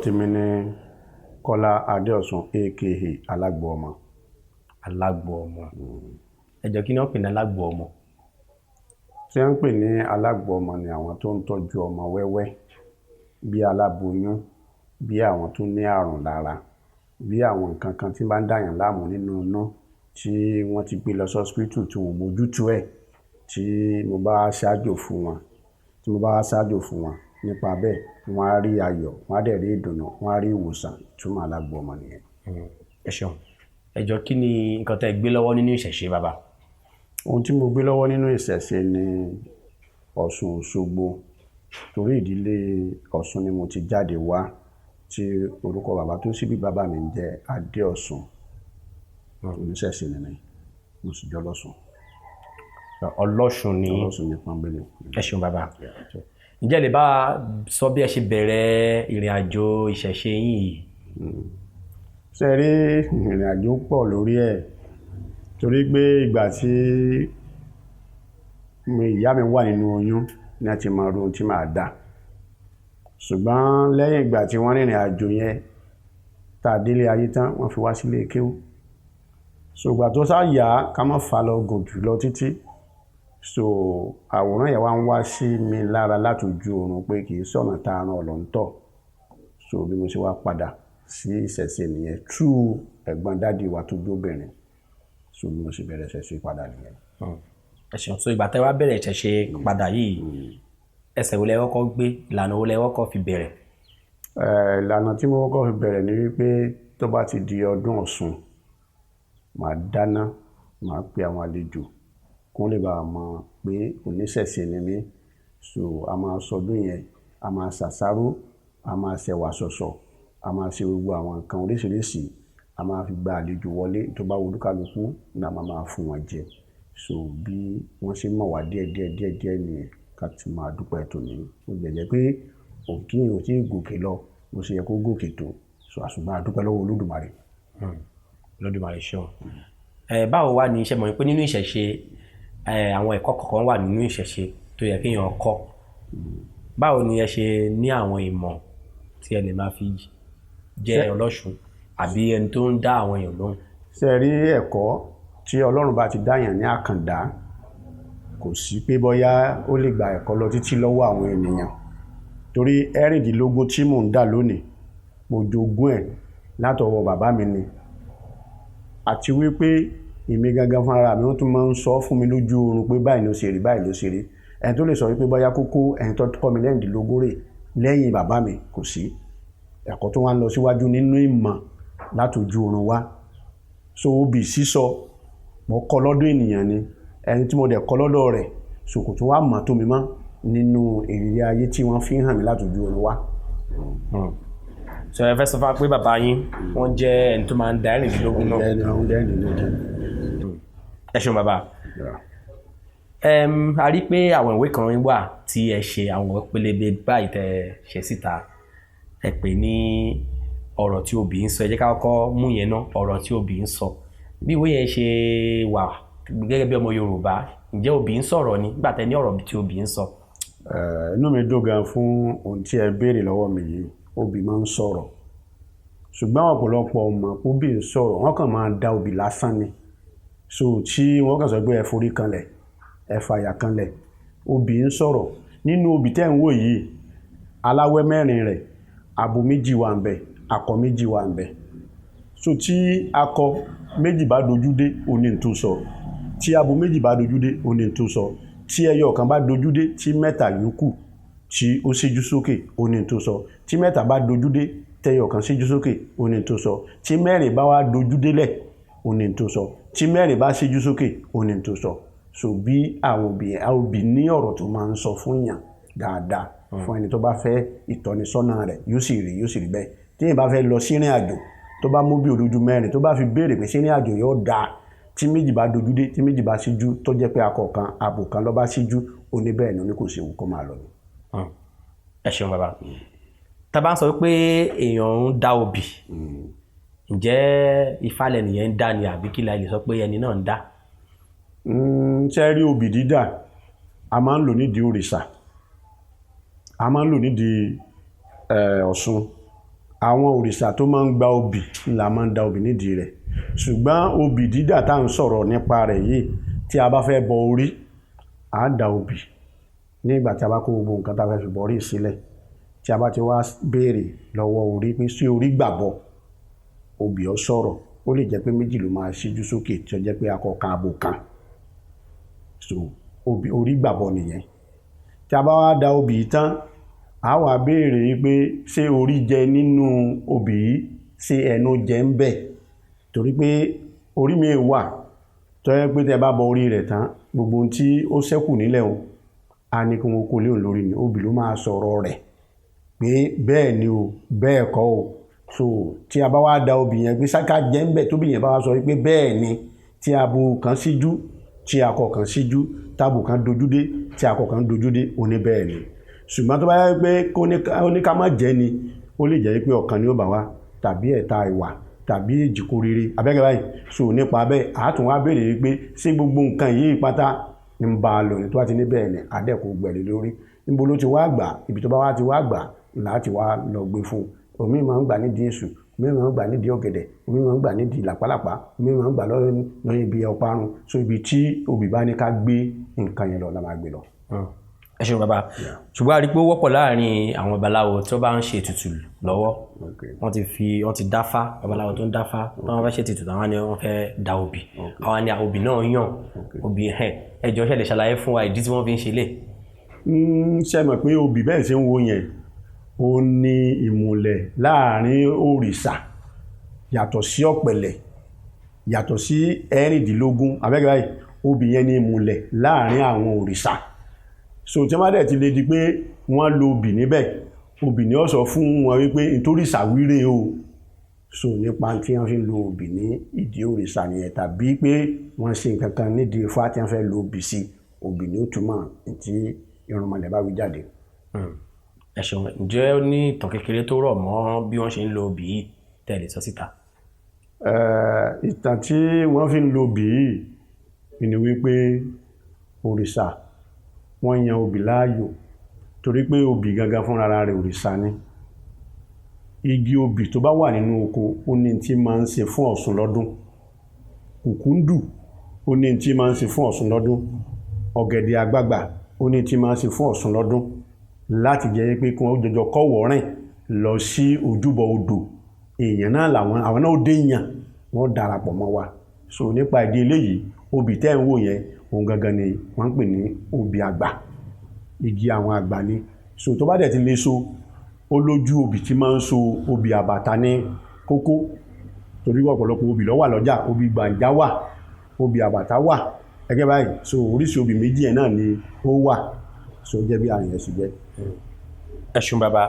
tèmi ni Kọ́lá Adéọ̀sùn aka Alágbo ọmọ. Alágbo ọmọ. Ẹ jọ̀ọ́ kí ni wọ́n pè ní alágbo ọmọ? Tí wọ́n ń pè ní alágbo ọmọ ni àwọn tó ń tọ́jú ọmọ wẹ́wẹ́ bí aláboyún, bí àwọn tó ní àrùn lára, bí àwọn nǹkan kan tí bá ń dàyàn láàmú nínú inú tí wọ́n ti gbé lọ sí hospital tí wọ́n mójútó ẹ̀, tí mo bá ṣáájò fún wọn nípa bẹ́ẹ̀ wọ́n á rí ayọ̀, wọ́n á dẹ̀ rí ìdùnnú, wọ́n á rí ìwòsàn. Túmọ̀ alágbo ọmọ nìyẹn. Ẹ ṣeun. Ẹ jọ̀ọ́ kí ni nǹkan tẹ́ gbé lọ́wọ́ nínú ìṣẹ̀ṣe bàbá? Ohun tí mo gbé lọ́wọ́ nínú ìṣẹ̀ṣe ni Ọ̀ṣun Òṣogbo, torí ìdílé Ọ̀ṣun ni mo ti jáde wá, tí orúkọ bàbá tó sì bí bàbá mi ń jẹ́ Adéọ̀sùn. Oníṣẹ̀ṣe ni mí, mo sì jẹ́ Ọlọ́ṣun. Ọlọ́ṣun ni. Ọlọ́ṣun ni pọ́nbélé. Ẹ ṣeun bàbá. Ǹjẹ́ lè bá sọ bí ẹ ṣe bẹ̀rẹ̀ ìrìn àjò ìṣẹ̀ṣe yín yìí? Ṣé rí ìrìn àjò pọ̀ lórí ẹ̀, torí pé ìgbà tí ìyá mi wà nínú oyún ní a ti mọ ohun tí màá dà, ṣùgbọ́n lẹ́yìn ìgbà tí wọ́n rìnrìn àjò yẹn tá a délé ayé tán, wọ́n fi wá sílé kéwú. Ṣùgbọ́n tó sá yá ká má fà lọ gùn jù lọ títí, so àwòrán yẹn wá ń wá sí mi lára látòjú oorun pé kì í sọ̀nà tá a rán ọ̀lọ́ntọ̀. So bí mo ṣe wá padà sí ìṣẹ̀ṣe nìyẹn through ẹ̀gbọ́n dádì wa tó jóbìnrin. So bí mo ṣe bẹ̀rẹ̀ ìṣẹ̀ṣe padà nìyẹn. Ẹ ṣeun. So ìgbà tẹ́ wá bẹ̀rẹ̀ ìṣẹ̀ṣe padà yìí, ẹsẹ̀ wo lẹ kọ́kọ́ gbé, ìlànà wo lẹ kọ́kọ́ fi bẹ̀rẹ̀? Ìlànà tí mo kọ́kọ́ fi bẹ̀rẹ̀ ni wípé tó bá ti di ọdún Ọ̀ṣun, màá dáná, màá pe àwọn àlejò kó lè bá mọ̀ pé oníṣẹ̀ṣe ni mí. So a máa sọdún yẹn, a máa ṣàṣàrò, a máa ṣẹ̀wà ṣọ̀ṣọ̀, a máa ṣe gbogbo àwọn nǹkan oríṣiríṣi, a máa fi gba àlejò wọlé, tó bá olúkálùkù ni a máa fún wọn jẹ. So bí wọ́n ṣe mọ̀ wá díẹ̀ nìyẹn ká ti máa dúpẹ́ tòní. Ó jẹ́ pé òkè ò tí ì gòkè lọ bó ṣe yẹ kó gòkè tó, so àṣùgbọ́n a dúpẹ́ lọ́wọ́ Olódùmarè. Olódùmarè ṣeun. Báwo wá ní iṣẹ́ mọ̀ pé nínú ìṣẹ̀ṣe àwọn ẹ̀kọ́ kọ̀ọ̀kan wà nínú ìṣẹ̀ṣe tó yẹ kéèyàn kọ́? Báwo ni ẹ ṣe ní àwọn ìmọ̀ tí ẹ lè máa fi jẹ́ Ọlọ́ṣun àbí ẹni tó ń dá àwọn èèyàn lóhùn? Ṣé rí ẹ̀kọ́ tí Ọlọ́run bá ti dáyàn ní àkàndá, kò sí pé bóyá ó lè gba ẹ̀kọ́ lọ títí lọ́wọ́ àwọn ènìyàn, torí 16 tí mò ń dà lónìí mo jogún ẹ̀ látọwọ́ bàbá mi ni, àti wípé èmi gangan fún ara mi wọ́n tún máa ń sọ fún mi lójú oorun pé báyìí ló ṣe rí, báyìí ló ṣe rí. Ẹni tó lè sọ wípé bóyá kókó ẹni tó kọ́ mi 16 rẹ̀ lẹ́yìn bàbá mi kò sí. Ẹ̀kọ́ tó wá ń lọ síwájú nínú ìmọ̀ látòjú oorun wá. So obì sísọ mo kọ́ lọ́dọ̀ ènìyàn ni, ẹni tí mo dẹ̀ kọ́ lọ́dọ̀ rẹ̀ so kò tún wá mọ̀ tó mi mọ́ nínú ìrírí ayé tí wọ́n fi hàn mí látòjú oorun wá. So ẹ fẹ́ sọ fún wa pé bàbá yín wọ́n jẹ́ ẹni tó máa ń da 16 náà? Ẹ ṣeun bàbá. A rí pé àwọn ìwé kan wà tí ẹ ṣe, àwọn pélébé báyìí tẹ́ ṣe síta, ẹ pè ní ọ̀rọ̀ tí obì ń sọ. Ẹ jẹ́ ká kọ́kọ́ mú yẹn náà, ọ̀rọ̀ tí obì ń sọ. Bí ìwé yẹn ṣe wà gẹ́gẹ́ bí ọmọ Yorùbá, ǹjẹ́ obì ń sọ̀rọ̀ ni nígbà tẹ́ ní ọ̀rọ̀ tí obì ń sọ? Inú mi dùn gan fún ohun tí ẹ béèrè lọ́wọ́ mi yìí. Obì máa ń sọ̀rọ̀, ṣùgbọ́n ọ̀pọ̀lọpọ̀ mọ̀ pé obì ń sọ̀rọ̀, wọ́n kàn máa da obì lásán ni. So tí wọ́n kàn sọ pé ẹ forí kanlẹ̀, ẹ fàyà kanlẹ̀, obì ń sọ̀rọ̀. Nínú obì tẹ́ ń wò yìí, aláwẹ́ 4 rẹ̀, abo 2 wà ńbẹ̀, akọ 2 wà ńbẹ̀. So tí akọ 2 bá dojú dé, ó ní n tó sọ. Tí abo 2 bá dojú dé, ó ní n tó sọ. Tí ẹyọ kan bá dojú dé, tí 3 yòókù tí ó ṣíjú sókè, ó ní n tó sọ. Tí 3 bá dojú dé, tẹyọ kan ṣíjú sókè, ó ní n tó sọ. Tí 4 bá wá dojú délẹ̀, ó ní n tó sọ. Tí 4 bá ṣíjú sókè, ó ní n tó sọ. So bí àwọn obì ní ọ̀rọ̀ tó máa ń sọ fún yàn dáadáa, fún ẹni tó bá fẹ́ ìtọ́nisọ́nà rẹ̀, yóò sì rí bẹ́ẹ̀. Tí èèyàn bá fẹ́ lọ sí ìrìn àjò, tó bá mú bí olójú 4, tó bá fi béèrè pé ṣé ìrìn àjò yóò dáa, tí 2 bá dojú dé, tí 2 bá ṣíjú, tó jẹ́ pé akọ kan abo kan ló bá ṣíjú, ó ní bẹ́ẹ̀ ni, ó ní kò séwu kó máa lọ ni. Ẹ ṣeun bàbá. Tá bá ń sọ pé èèyàn ń dá obì, ǹjẹ́ Ifá lẹnìyẹn ń dá ni àbí kí la lè sọ pé ẹni náà ń dá? Ṣé rí obì dídà, a máa ń lò nídìí òrìṣà, a máa ń lò nídìí Ọ̀ṣun, àwọn òrìṣà tó máa ń gba obì la máa ń da obì nídìí rẹ̀ ṣùgbọ́n obì dídà tá à ń sọ̀rọ̀ nípa rẹ̀ yìí tí a bá fẹ́ bọ orí à á da obì nígbà tí a bá kó gbogbo nǹkan tá a fẹ́ fi bọ orí sílẹ̀ tí a bá ti wá béèrè lọ́wọ́ orí pé sí orí gbàgbọ́ obì ó sọ̀rọ̀ ó lè jẹ́ pé méjì ló máa ṣíjú sókè tí ó jẹ́ pé akọ kan abo kan so obì orí gbàgbọ́ nìyẹn tí a bá wá da obì yìí tán a wá béèrè pé ṣé orí jẹ nínú obì yìí ṣé ẹnu jẹ ń bẹ̀ torí pé orí mi wà tó yẹ pé tẹ bá bọ orí rẹ̀ tán gbogbo ohun tí ó ṣẹ́kù nílẹ̀ o a ní kí wọn kó léòn lórí ni obì ló máa sọ̀rọ̀ rẹ̀ pé bẹ́ẹ̀ ni o bẹ́ẹ̀ kọ́ o so tí a bá wá da obì yẹn pé ṣáká jẹ́ ń bẹ̀ tóbi yẹn bá wá sọ pé bẹ́ẹ̀ ni tí abo kan síjú tí akọ kan síjú tábù kan dojú dé tí akọ kan dojú dé oní bẹ́ẹ̀ ni ṣùgbọ́n tó bá yẹ pé oníká má jẹ́ ni ó lè jẹ́ pé ọ̀kan ni ó bá wá tàbí ẹ̀ta ìwà tàbí èjìkó rere abẹ́gẹ́ báyìí so nípa bẹ́ẹ̀ àátún wá béèrè wípé ṣé gbogbo nǹkan yìí pátá ń bá a lò ní tó bá ti ní bẹ́ẹ̀ ni àdẹ́kù gbẹ̀rẹ̀ lórí níbo ló ti wá gbà ibi tó bá wá ti wá gbà láti wá lọ gbé fún omi máa ń gbà nídìí èṣù omi máa ń gbà nídìí ọ̀gẹ̀dẹ̀ omi máa ń gbà nídìí làpálàpá omi máa ń gbà lọ́yìn ibi ọparun so ibi tí obì bá ní ká gbé nǹkan yẹn lọ la máa gbé lọ. ẹ ṣeun bàbá ṣùgbọ́n a rí i pé ó wọ́pọ̀ láàrin àwọn babaláwo tí wọ́n bá ń ṣe ètùtù lọ́wọ́ wọ́n ti dáfá babaláwo tó ń dáfá tí wọ́n fẹ́ ṣe ètùtù àwọn ni wọ́n fẹ́ da obì àwọn ni obì náà yàn obì ẹjọ́ ṣẹlẹ̀ ṣàlàyé fún wa ìdí tí wọ́n fi ń ṣe lè. ṣe mọ̀ pé obì bẹ́ẹ̀ ṣe ń wo yẹn ó ní ìmùlẹ̀ láàrin òrìṣà yàtọ̀ sí ọ̀pẹ̀lẹ̀ yàtọ̀ sí ẹ̀rìndínlógún abẹ́gẹ́ báyìí obì yẹn ní ìmùlẹ̀ láàrin àwọn òrìṣà so tí wọ́n dẹ̀ ti lè di pé wọ́n lo obì níbẹ̀ obì ni ó sọ fún wọn wípé nítorí ìsàwírè o so nípa tí wọ́n fi ń lo obì ní ìdí òrìṣà nìyẹn tàbí pé wọ́n ṣe nǹkan kan nídìí Ifá tí wọ́n fẹ́ lo obì sí obì ni ó túmọ̀ tí irúnmọlẹ̀ bá wí jáde. ẹ ṣeun ǹjẹ́ ó ní ìtàn kékeré tó rọ̀ mọ́ bí wọ́n ṣe ń lo obì yìí tẹ̀lé sọ síta. ìtàn tí wọ́n fi ń lo obì yìí ni wípé òrìṣà wọ́n yan obì láàyò torí pé obì gangan fúnra rẹ̀ òrìṣà ni igi obì tó bá wà nínú oko ó ní tí máa ń ṣe fún Ọ̀ṣun lọ́dún kùkúndù ó ní tí máa ń ṣe fún Ọ̀ṣun lọ́dún ọ̀gẹ̀dẹ̀ àgbagbà ó ní tí máa ń ṣe fún Ọ̀ṣun lọ́dún láti jẹ́ pé kí wọ́n jọjọ kọ́wọ́ rìn lọ sí ojúbọ odò èèyàn náà làwọn àwọn náà ó dé èèyàn wọ́n darapọ̀ mọ́ wa so nípa ìdí eléyìí obì tẹ́ ń wò yẹn òun gangan ni wọ́n ń pè ní obì àgbà igi àwọn àgbà ni so tó bá dẹ̀ ti lè so ó lójú obì tí máa ń so obì àbàtà ní kókó torí ọ̀pọ̀lọpọ̀ obì ló wà lọ́jà obì gbàǹjà wà obì àbàtà wà gẹ́gẹ́ báyìí so oríṣi obì méjì yẹn náà ni ó wà so jẹ́ bí àyẹ̀sí jẹ́. ẹ ṣeun bàbá